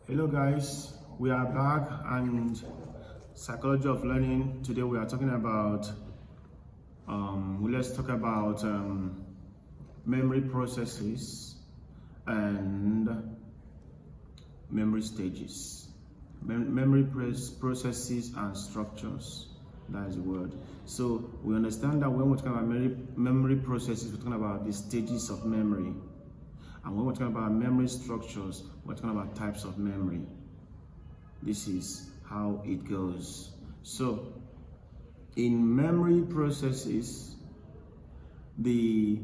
Hello guys, we are back and psychology of learning. Today we are talking about let's talk about memory processes and memory stages. Memory processes and structures. That is the word. So we understand that when we're talking about memory processes, we're talking about the stages of memory. And when we're talking about memory structures, we're talking about types of memory. This is how it goes. So, in memory processes, we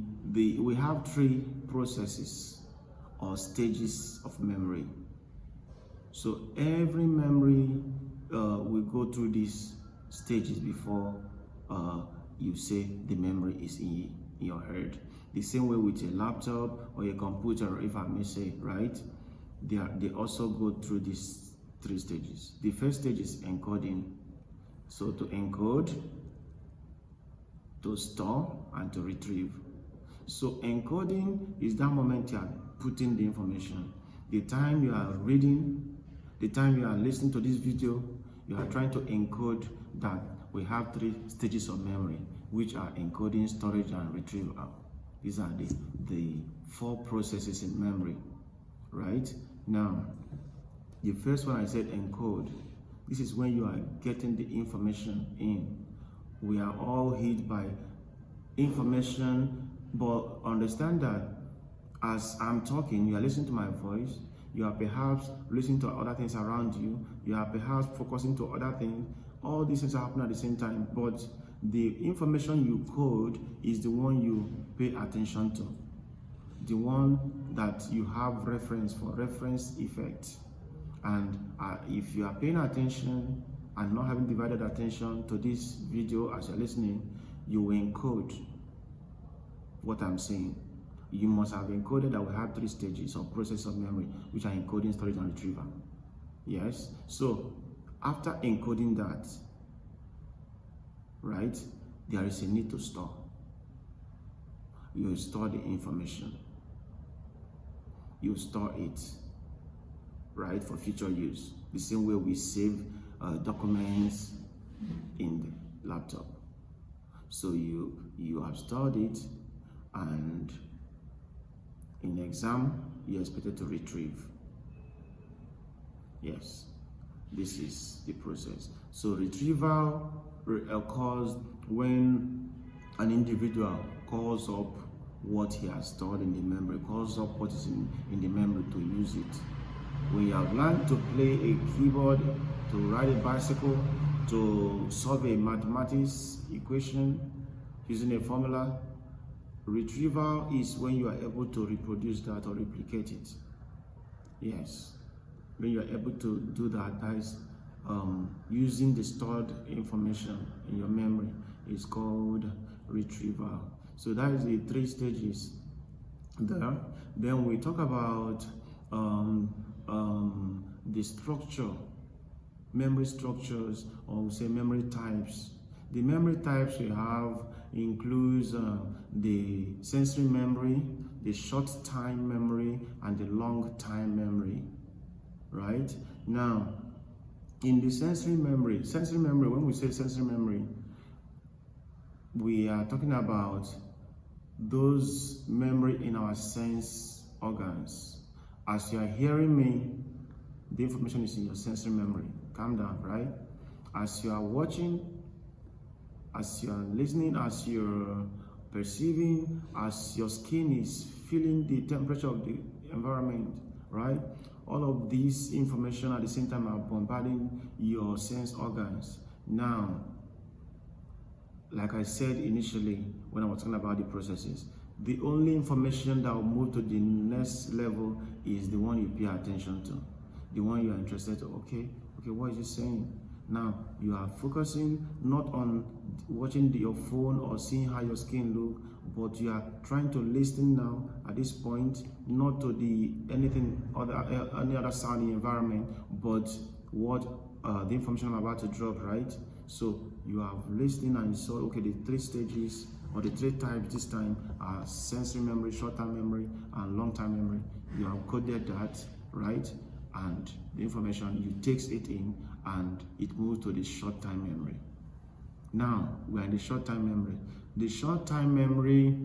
have three processes or stages of memory. So every memory will go through these stages before you say the memory is in your head. The same way with a laptop or a computer, if I may say, right? They also go through these three stages. The first stage is encoding. So to encode, to store, and to retrieve. So encoding is that moment you are putting the information. The time you are reading, the time you are listening to this video, you are trying to encode that. We have three stages of memory, which are encoding, storage, and retrieval. These are the four processes in memory, right? Now, the first one I said encode. This is when you are getting the information in. We are all hit by information, but understand that as I'm talking, you are listening to my voice, you are perhaps listening to other things around you, you are perhaps focusing to other things. All these things are happening at the same time, but the information you code is the one you pay attention to, the one that you have reference for, reference effect. And if you are paying attention and not having divided attention to this video as you're listening, you will encode what I'm saying. You must have encoded that we have three stages or process of memory, which are encoding, storage, and retrieval. Yes? So, after encoding that, right, there is a need to store. You store the information. You store it, right, for future use. The same way we save documents in the laptop. So you have stored it, and in exam, you're expected to retrieve. Yes, this is the process. So retrieval occurs when an individual calls up what he has stored in the memory, calls up what is in the memory to use it. When you have learned to play a keyboard, to ride a bicycle, to solve a mathematics equation using a formula, retrieval is when you are able to reproduce that or replicate it. Yes, when you are able to do that, that is using the stored information in your memory is called retrieval. So that is the three stages there. Then we talk about the structure, memory structures, or we say memory types. The memory types we have includes the sensory memory, the short time memory, and the long time memory, right? Now, in the sensory memory, when we say sensory memory, we are talking about those memory in our sense organs. As you are hearing me, the information is in your sensory memory. Calm down, right? As you are watching, as you are listening, as you're perceiving, as your skin is feeling the temperature of the environment, right? All of these information at the same time are bombarding your sense organs. Now, like I said initially when I was talking about the processes, the only information that will move to the next level is the one you pay attention to, the one you are interested to. Okay, what is it saying? Now, you are focusing not on watching your phone or seeing how your skin look, but you are trying to listen now at this point, not to any other sound in the environment, but what the information I'm about to drop, right? So you have listening and you saw, okay, the three stages or the three types this time are sensory memory, short-term memory, and long-term memory. You have coded that, right? and the information, you takes it in and it moves to the short-time memory. Now we are in the short-time memory. The short-time memory,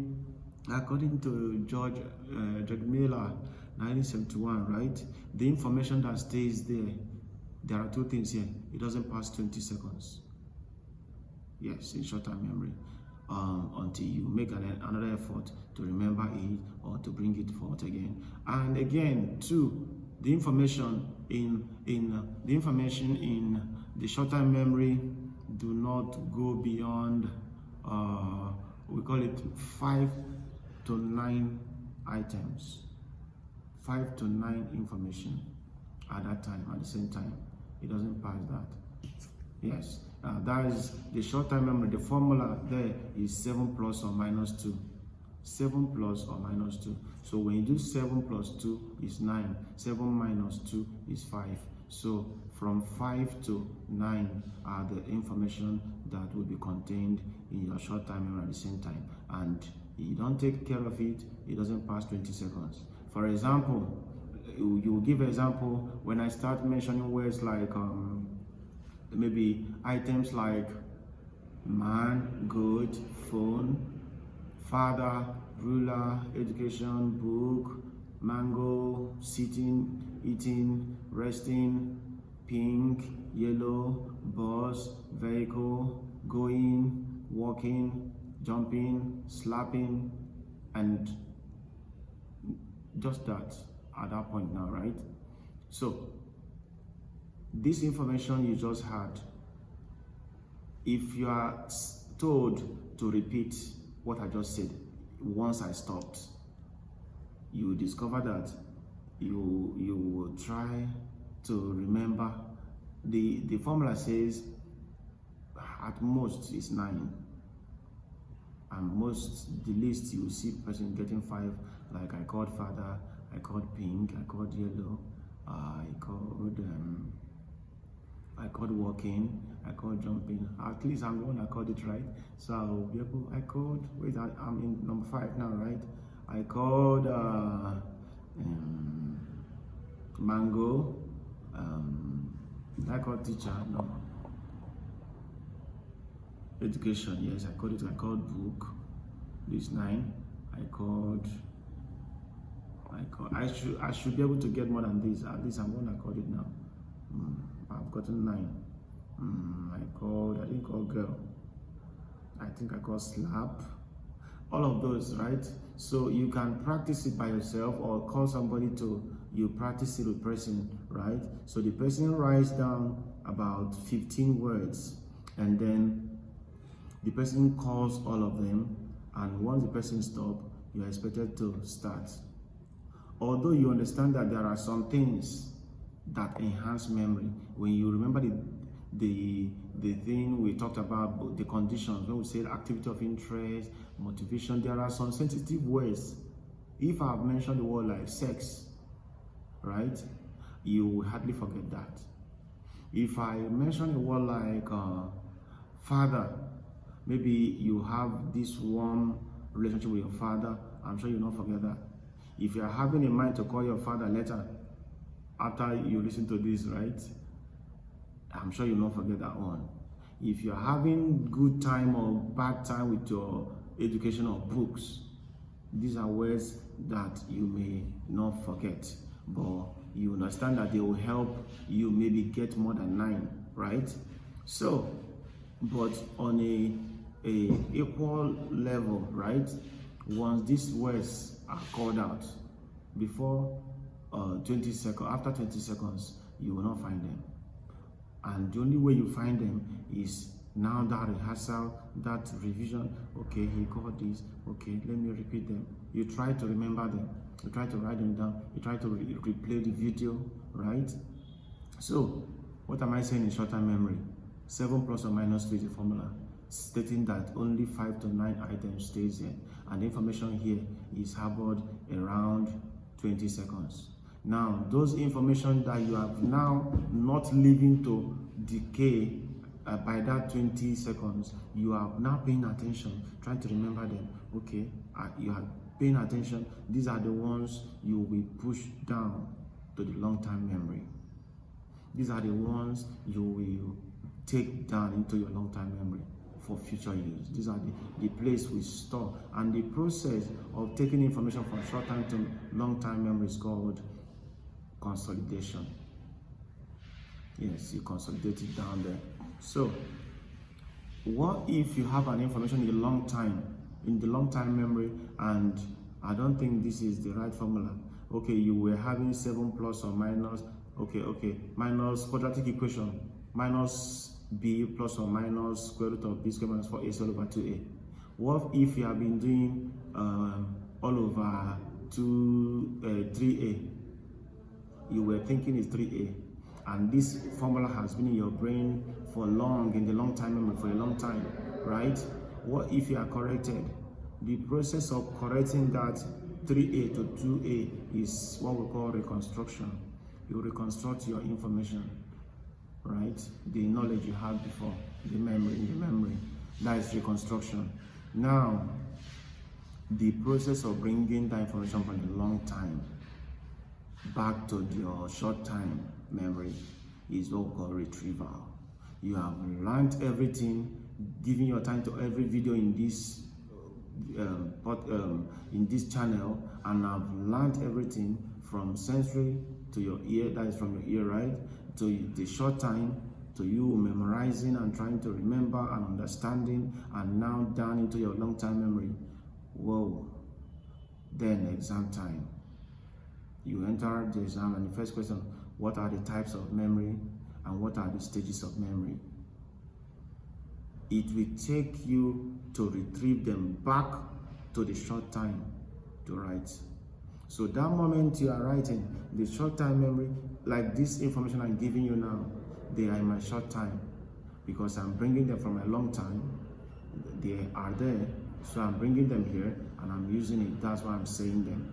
according to George Miller, 1971, right? The information that stays there are two things here. It doesn't pass 20 seconds. Yes, in short-term memory, until you make another effort to remember it or to bring it forth again. And again, two, the information in the short-term memory do not go beyond we call it 5 to 9 items, 5 to 9 information at that time, at the same time. It doesn't pass that. Yes, that is the short-term memory. The formula there is 7 plus or minus 2. 7 plus or minus 2. So when you do 7 plus 2 is 9. 7 minus 2 is 5. So from 5 to 9 are the information that will be contained in your short-term memory at the same time. And you don't take care of it, it doesn't pass 20 seconds. For example, you give an example when I start mentioning words like maybe items like man, goat, phone, father, ruler, education, book, mango, sitting, eating, resting, pink, yellow, bus, vehicle, going, walking, jumping, slapping, and just that at that point now, right? So this information you just had, if you are told to repeat what I just said once I stopped, you will discover that you will try to remember. The formula says at most is 9, and most, the least you will see person getting 5, like I called father, I called pink, I called yellow, I called walking, I called jumping. At least I'm the one that called it right. So I'll be able, I called, wait, I'm in number 5 now, right? I called mango, I called teacher, no. Education, yes, I called it, I called book, this 9, I should be able to get more than this. At least I'm going to call it now. I've gotten 9. I didn't call girl. I think I called slap. All of those, right? So you can practice it by yourself or call somebody you practice it with person, right? So the person writes down about 15 words and then the person calls all of them, and once the person stops, you are expected to start. Although you understand that there are some things that enhance memory, when you remember the thing we talked about, the conditions, when we say activity of interest, motivation, there are some sensitive words. If I have mentioned the word like sex, right, you will hardly forget that. If I mention a word like father, maybe you have this warm relationship with your father, I'm sure you'll not forget that. If you're having in mind to call your father later, after you listen to this, right, I'm sure you'll not forget that one. If you're having good time or bad time with your education or books, these are words that you may not forget, but you understand that they will help you maybe get more than 9, right? So, but on a equal level, right, once these words are called out before 20 seconds, after 20 seconds, you will not find them. And the only way you find them is now that rehearsal, that revision. Okay, he called this. Okay, let me repeat them. You try to remember them. You try to write them down. You try to replay the video, right? So, what am I saying in short-term memory? 7 plus or minus 2 is the formula, stating that only 5 to 9 items stays here, and the information here is harbored around 20 seconds. Now, those information that you have now not leaving to decay by that 20 seconds, you are now paying attention, trying to remember them. Okay, you are paying attention. These are the ones you will push down to the long-term memory. These are the ones you will take down into your long-term memory for future use. These are the place we store. And the process of taking information from short-term to long-term memory is called consolidation. Yes, you consolidate it down there. So, what if you have an information in the long-time memory, and I don't think this is the right formula. Okay, you were having 7 plus or minus, minus quadratic equation, minus b plus or minus square root of b squared minus 4ac all over 2a. What if you have been doing all over 3a? You were thinking it's 3a, and this formula has been in your brain for long, in the long-time memory for a long time, right? What if you are corrected? The process of correcting that 3a to 2a is what we call reconstruction. You reconstruct your information, right? The knowledge you had before, the memory. That is reconstruction. Now, the process of bringing that information from the long time back to your short time memory is what we call retrieval. You have learned everything, giving your time to every video in this channel, and I've learned everything from sensory to your ear, that is from your ear, right, to the short time, to you memorizing and trying to remember and understanding, and now down into your long-time memory. Whoa. Then exam time. You enter the exam, and the first question, what are the types of memory and what are the stages of memory? It will take you to retrieve them back to the short time to write. So that moment you are writing, the short time memory, like this information I'm giving you now, they are in my short time because I'm bringing them from a long time. They are there, so I'm bringing them here and I'm using it. That's why I'm saying them.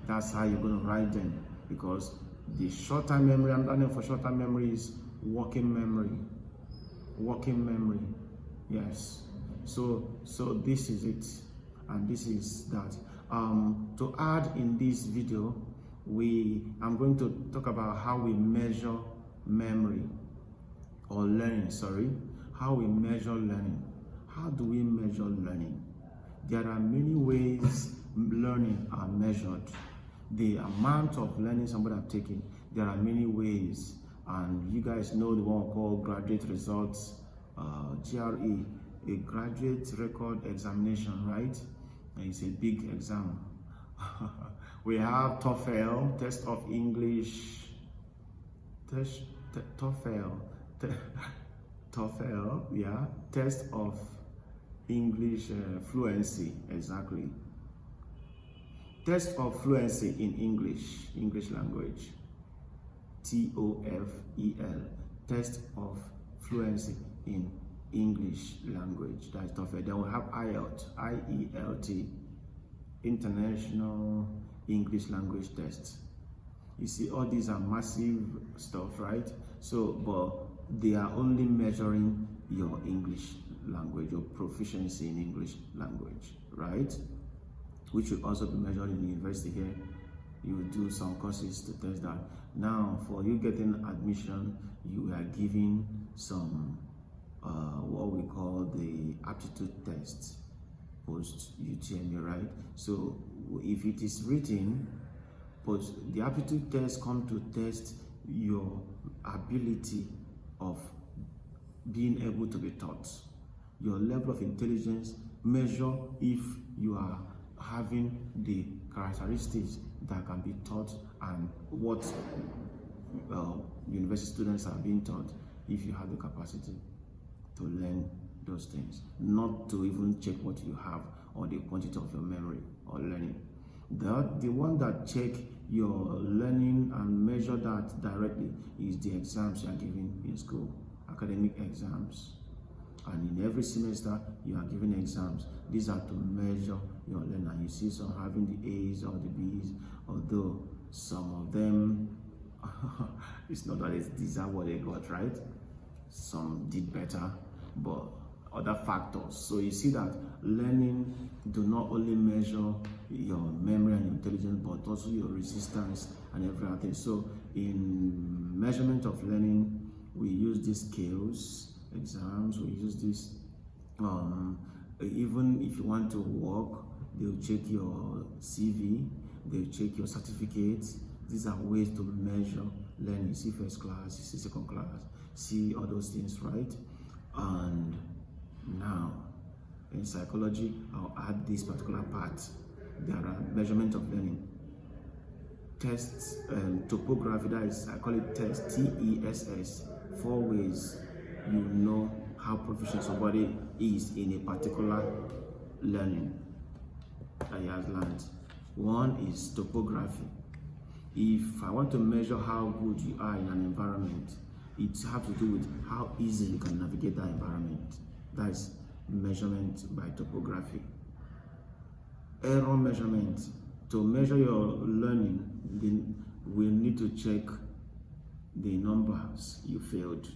That's how you're going to write them, because the short time memory, another name for short time memory is working memory. Working memory. Yes. So this is it, and this is that. To add in this video, I'm going to talk about how we measure memory or learning. How we measure learning. How do we measure learning? There are many ways learning are measured. The amount of learning somebody has taken, there are many ways, and you guys know the one called graduate results, GRE, a graduate record examination, right? It's a big exam. We have TOEFL, test of English, TOEFL, yeah, test of English fluency, exactly. Test of fluency in English language, TOEFL, test of fluency in English language, that's TOEFL. Then we have IELTS, IELT, International English Language Test. You see, all these are massive stuff, right? So, but they are only measuring your English language, your proficiency in English language, right? Which will also be measured in the university here. You will do some courses to test that. Now, for you getting admission, you are given some what we call the aptitude test post UTME, right? So if it is written, the aptitude test come to test your ability of being able to be taught, your level of intelligence, measure if you are having the characteristics that can be taught and what university students are being taught, if you have the capacity to learn those things, not to even check what you have or the quantity of your memory or learning. The one that check your learning and measure that directly is the exams you are giving in school, academic exams. And in every semester you are giving exams. These are to measure your learning. You see some having the A's or the B's, although some of them it's not that these are what they got, right? Some did better, but other factors. So you see that learning do not only measure your memory and your intelligence, but also your resistance and everything. So In measurement of learning, we use these scales, exams, we use this. Even if you want to work, they'll check your CV, they'll check your certificates. These are ways to measure learning. See first class, see second class, see all those things, right? And now, in psychology, I'll add this particular part. There are measurement of learning. Tests, topography, that is, I call it test, TESS. 4 ways you know how proficient somebody is in a particular learning that he has learned. One is topography. If I want to measure how good you are in an environment, it has to do with how easy you can navigate that environment. That is measurement by topography. Error measurement. To measure your learning, then we need to check the numbers you failed.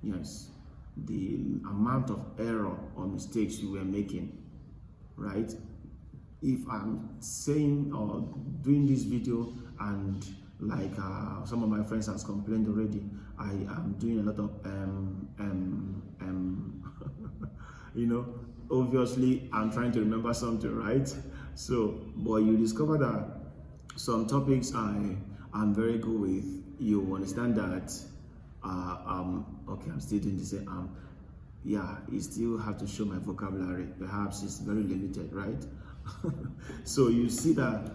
Yes, the amount of error or mistakes you were making, right? If I'm saying or doing this video and like some of my friends has complained already, I am doing a lot of you know, obviously I'm trying to remember something, right? So, but you discover that some topics I'm very good with, you understand that okay, I'm still doing the same. Yeah, you still have to show my vocabulary. Perhaps it's very limited, right? So you see that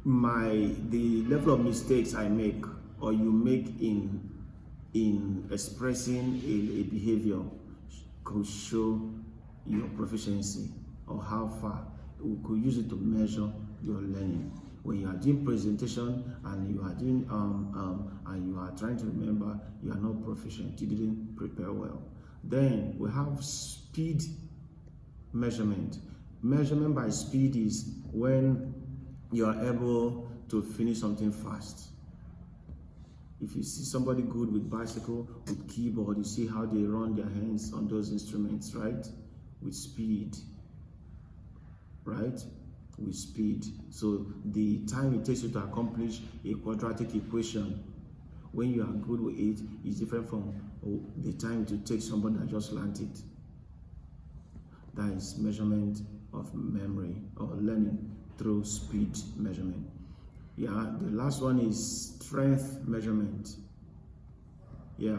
the level of mistakes I make or you make in expressing a behavior could show your proficiency or how far. We could use it to measure your learning. When you are doing presentation and you are doing and you are trying to remember, you are not proficient, you didn't prepare well. Then we have speed measurement. Measurement by speed is when you are able to finish something fast. If you see somebody good with bicycle, with keyboard, you see how they run their hands on those instruments, right? With speed, right? With speed. So the time it takes you to accomplish a quadratic equation, when you are good with it, is different from the time it will take somebody that just learned it. That is measurement of memory or learning through speed measurement. Yeah, the last one is strength measurement. Yeah,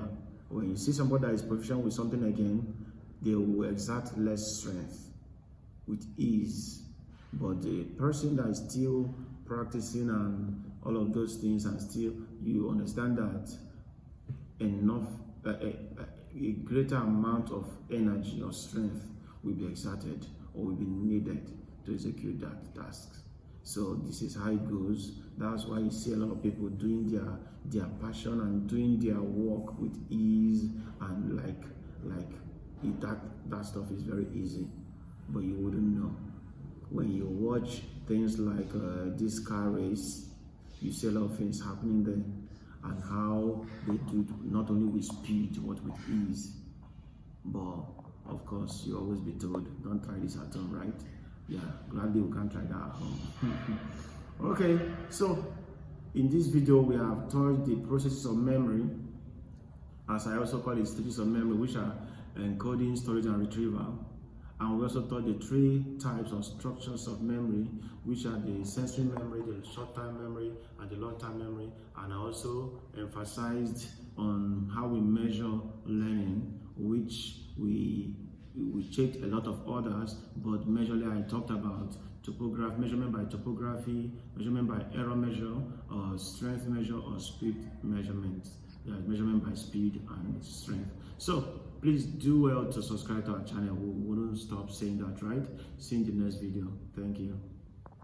when you see somebody that is proficient with something again, they will exert less strength with ease. But the person that is still practicing and all of those things, and still you understand that enough, a greater amount of energy or strength will be exerted or will be needed to execute that task. So this is how it goes. That's why you see a lot of people doing their passion and doing their work with ease, and that stuff is very easy, but you wouldn't know. When you watch things like this car race, you see a lot of things happening there, and how they do not only with speed but with ease. But of course, you always be told, don't try this at home, right? Yeah, gladly we can't try that at home. Okay, so in this video we have touched the processes of memory, as I also call it stages of memory, which are encoding, storage, and retrieval. And we also taught the 3 types of structures of memory, which are the sensory memory, the short-term memory, and the long-term memory. And I also emphasized on how we measure learning, which we checked a lot of others, but majorly I talked about topography, measurement by topography, measurement by error measure, or strength measure, or speed measurement. Yeah, measurement by speed and strength. So please do well to subscribe to our channel. We wouldn't stop saying that, right? See you in the next video. Thank you.